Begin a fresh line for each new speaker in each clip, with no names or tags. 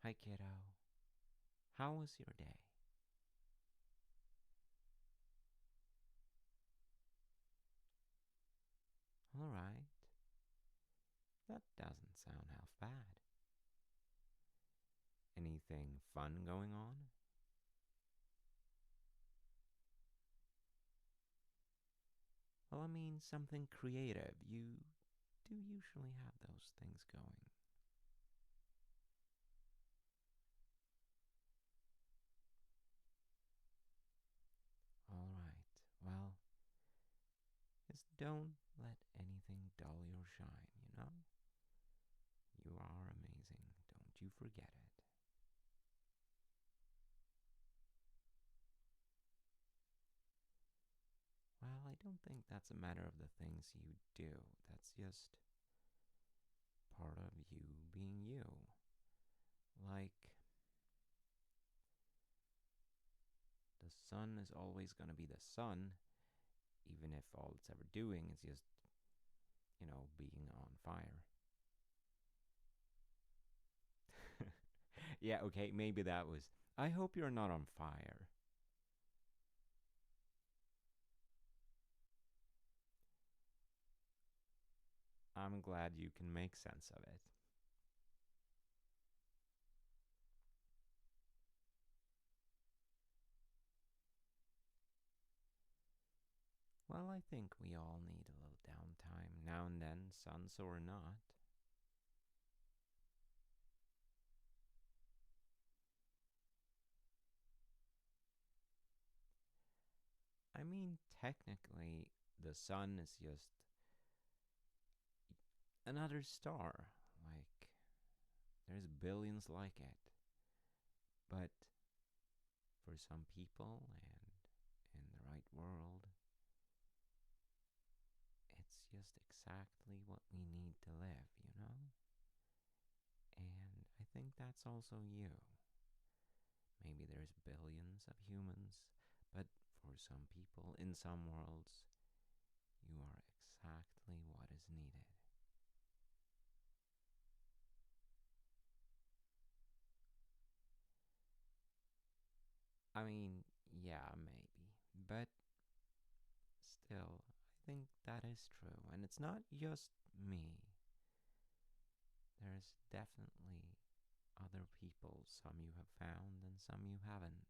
Hi, kiddo. How was your day? All right. That doesn't sound half bad. Anything fun going on? Well, I mean, something creative. You do usually have those things going. All right. Well, just don't let anything dull your shine, you know? You are amazing. Don't you forget it. Well, I don't think that's a matter of the things you do. That's just part of you being you. Like, the sun is always going to be the sun, even if all it's ever doing is just, being on fire. Yeah, okay, maybe that was. I hope you're not on fire. I'm glad you can make sense of it. Well, I think we all need a little downtime now and then, suns or not. I mean, technically, the sun is just another star. Like, there's billions like it. But for some people and in the right world, it's just exactly what we need to live, you know? And I think that's also you. Maybe there's billions of humans, but for some people in some worlds, you are exactly what is needed. I mean, yeah, maybe. But still, I think that is true. And it's not just me. There's definitely other people, some you have found and some you haven't.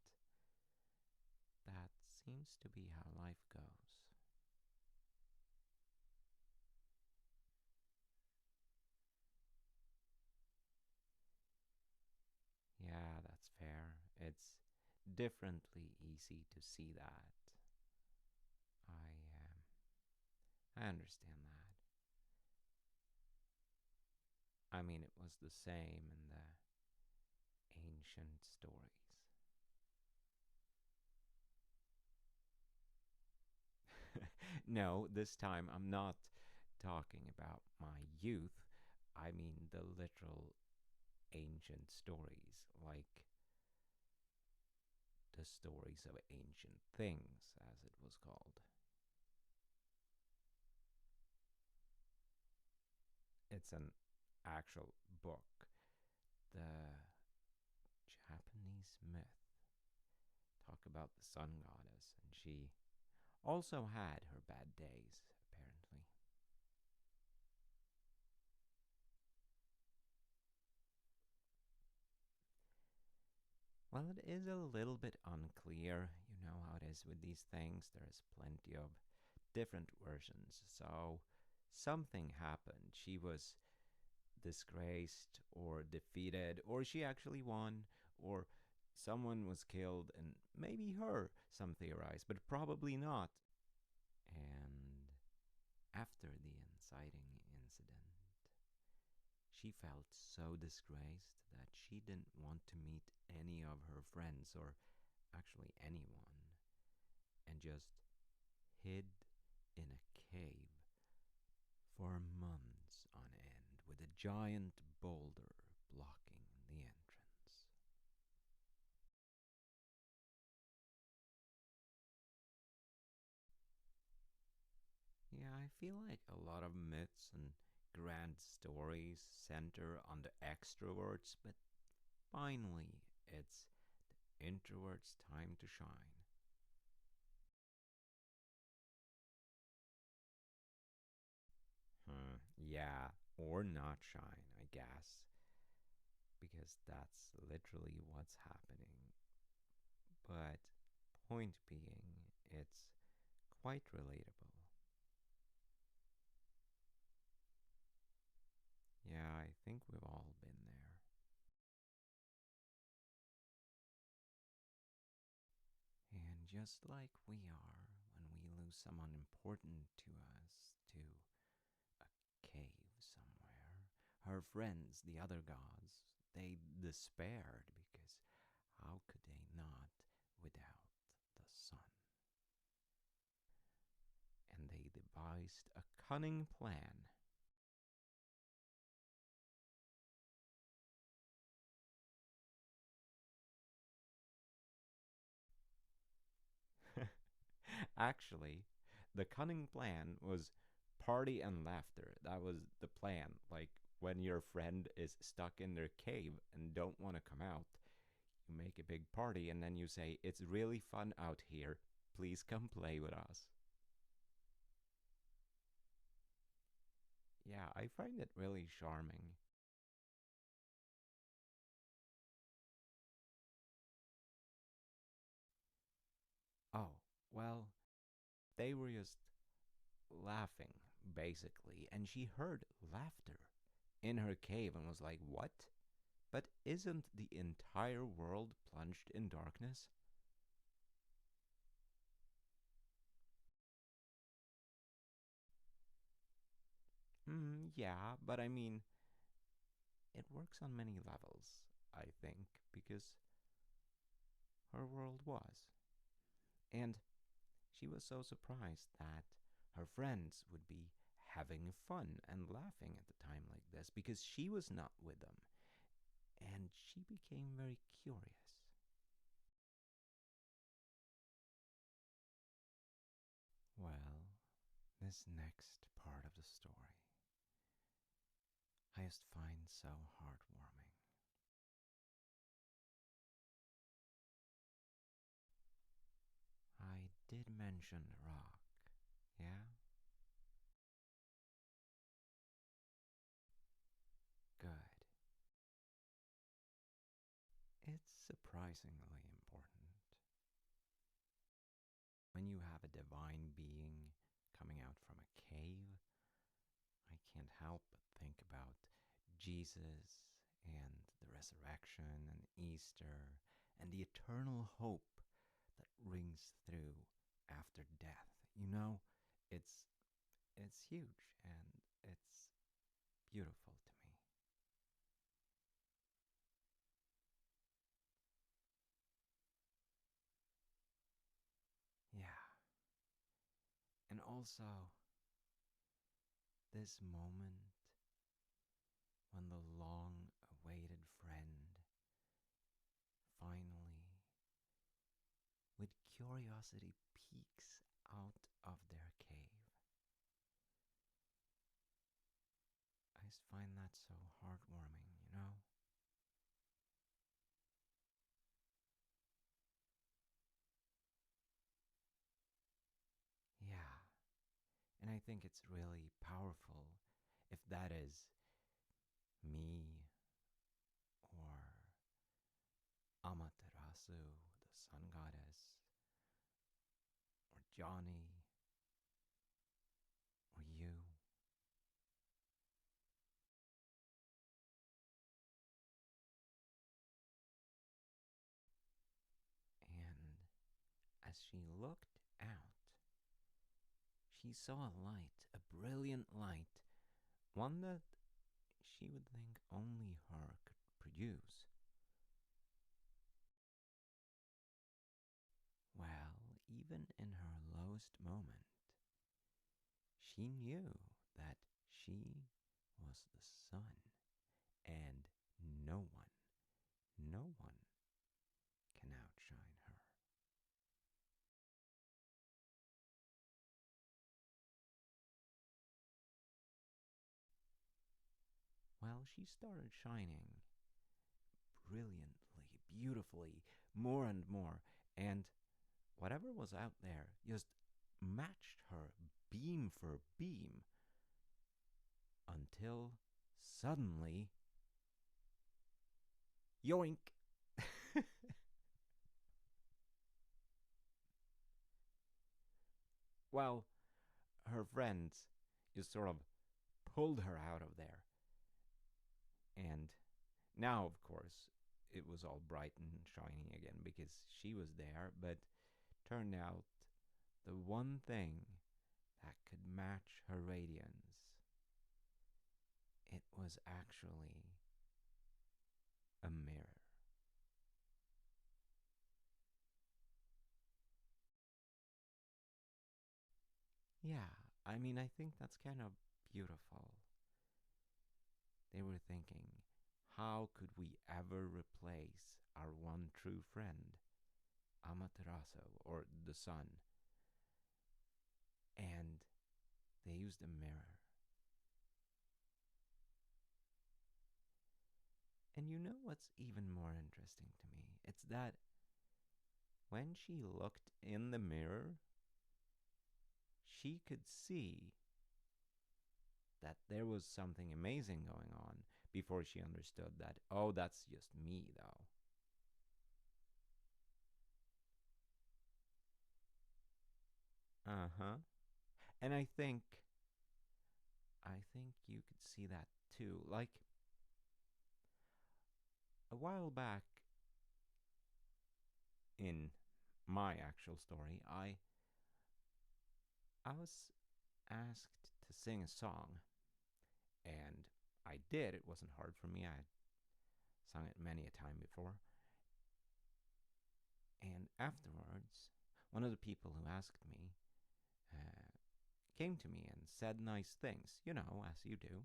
That seems to be how life goes. Yeah, that's fair. It's differently easy to see that. I understand that. I mean, it was the same in the ancient stories. No, this time I'm not talking about my youth. I mean the literal ancient stories, like the stories of ancient things, as it was called. It's an actual book. The Japanese myth talk about the sun goddess, and she also had her bad days, apparently. Well, it is a little bit unclear. You know how it is with these things. There's plenty of different versions. So something happened. She was disgraced or defeated, or she actually won, or someone was killed, and maybe her, some theorize, but probably not. And after the inciting incident, she felt so disgraced that she didn't want to meet any of her friends, or actually anyone, and just hid in a cave for months on end with a giant boulder blocking the entrance. Yeah, I feel like a lot of myths and grand stories center on the extroverts, but finally it's the introvert's time to shine. Yeah, or not shine, I guess, because that's literally what's happening. But point being, it's quite relatable. Yeah, I think we've all been there. And just like we are when we lose someone important to us to a cave somewhere, her friends, the other gods, they despaired because how could they not without the sun? And they devised a cunning plan. Actually, the cunning plan was party and laughter. That was the plan. Like when your friend is stuck in their cave and don't want to come out, you make a big party and then you say, "It's really fun out here. Please come play with us." Yeah, I find it really charming. Oh, well, they were just laughing, basically, and she heard laughter in her cave and was like, "What? But isn't the entire world plunged in darkness?" Yeah, but I mean, it works on many levels, I think, because her world was. And she was so surprised that her friends would be having fun and laughing at a time like this because she was not with them. And she became very curious. Well, this next part of the story I just find so heartwarming. I did mention the rock, yeah? Good. It's surprisingly important. When you have a divine being coming out from a cave, I can't help but think about Jesus and the resurrection and Easter and the eternal hope that rings through after death. You know, it's it's huge and it's beautiful to me. Yeah. And also this moment when the long awaited friend finally, with curiosity, peeks out of their cave. I just find that so heartwarming, you know? Yeah. And I think it's really powerful if that is me or Amaterasu, the sun goddess, or Johnny, or you. And as she looked out, she saw a light, a brilliant light, one that she would think only her could produce. Well, even in her lowest moment, she knew that she was the sun, and no one, no one can outshine her. Well, she started shining brilliantly, beautifully, more and more, and whatever was out there just matched her beam for beam until suddenly, yoink! Well, her friends just sort of pulled her out of there. And now, of course, it was all bright and shiny again because she was there, but turned out the one thing that could match her radiance, it was actually a mirror. Yeah, I mean, I think that's kind of beautiful. They were thinking, how could we ever replace our one true friend, Amaterasu, or the sun? And they used a mirror. And you know what's even more interesting to me? It's that when she looked in the mirror, she could see that there was something amazing going on before she understood that, oh, that's just me, though. Uh huh. And I think you could see that too. Like a while back in my actual story, I was asked to sing a song, and I did. It wasn't hard for me. I had sung it many a time before. And afterwards, one of the people who asked me uh, came to me and said nice things, as you do.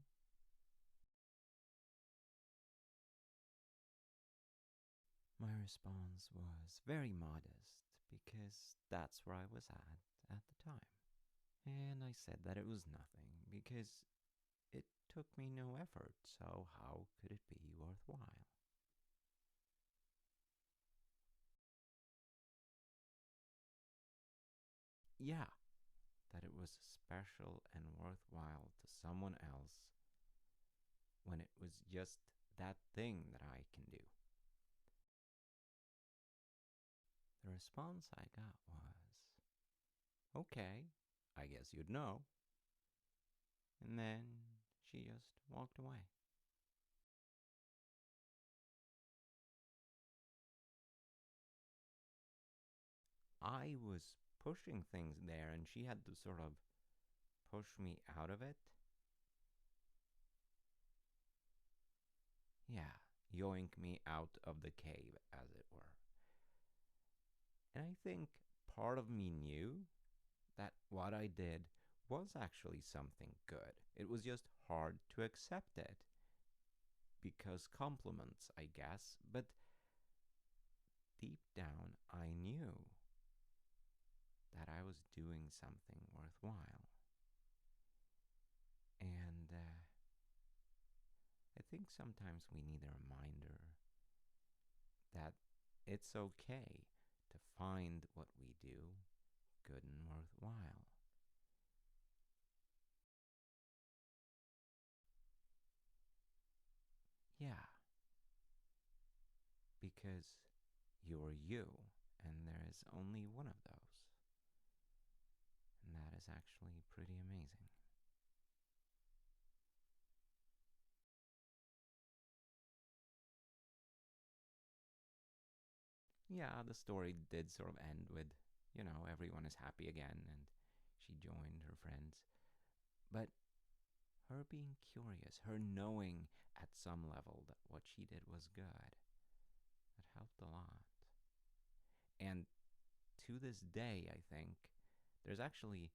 My response was very modest because that's where I was at the time. And I said that it was nothing because it took me no effort, so how could it be worthwhile? Yeah, that it was special and worthwhile to someone else when it was just that thing that I can do. The response I got was, okay, I guess you'd know. And then she just walked away. I was pushing things there, and she had to sort of push me out of it. Yeah, yoink me out of the cave, as it were. And I think part of me knew that what I did was actually something good. It was just hard to accept it because compliments, I guess, but deep down I knew that I was doing something worthwhile. And I think sometimes we need a reminder that it's okay to find what we do good and worthwhile. Yeah, because you're you, and there is only one of those. And that is actually pretty amazing. Yeah, the story did sort of end with, everyone is happy again, and she joined her friends. But her being curious, her knowing at some level that what she did was good, that helped a lot. And to this day, I think, there's actually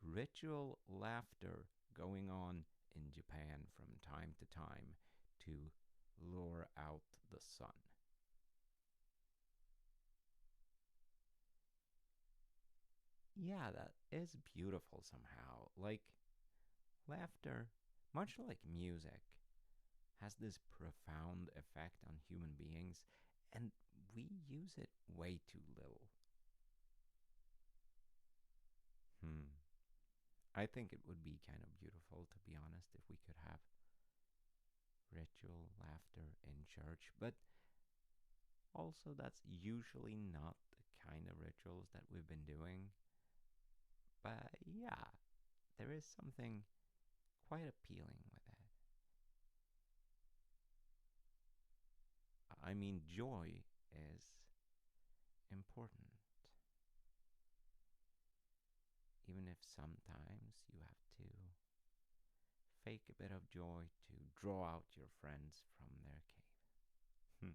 ritual laughter going on in Japan from time to time to lure out the sun. Yeah, that is beautiful somehow. Like, laughter, much like music, has this profound effect on human beings, and use it way too little. Hmm. I think it would be kind of beautiful, to be honest, if we could have ritual laughter in church, but also that's usually not the kind of rituals that we've been doing. But yeah, there is something quite appealing with it. I mean, joy is important, even if sometimes you have to fake a bit of joy to draw out your friends from their cave.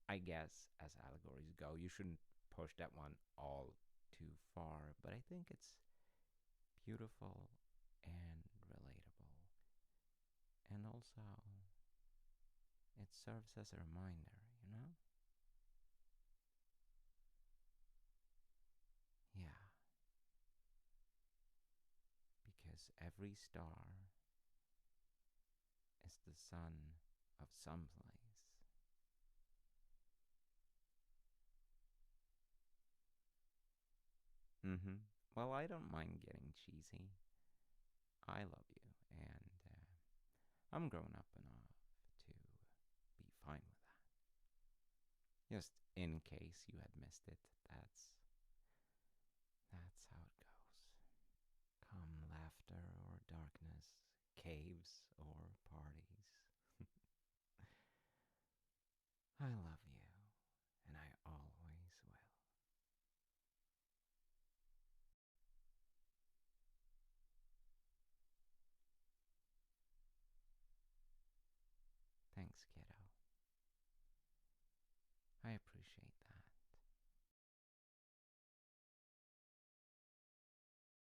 I guess, as allegories go, you shouldn't push that one all too far, but I think it's beautiful and relatable. And also, it serves as a reminder, you know? Yeah, because every star is the sun of some place. Mm-hmm. Well, I don't mind getting cheesy. I love you, and I'm grown up enough to be fine with that. Just in case you had missed it, that's how it goes. Come laughter or darkness, caves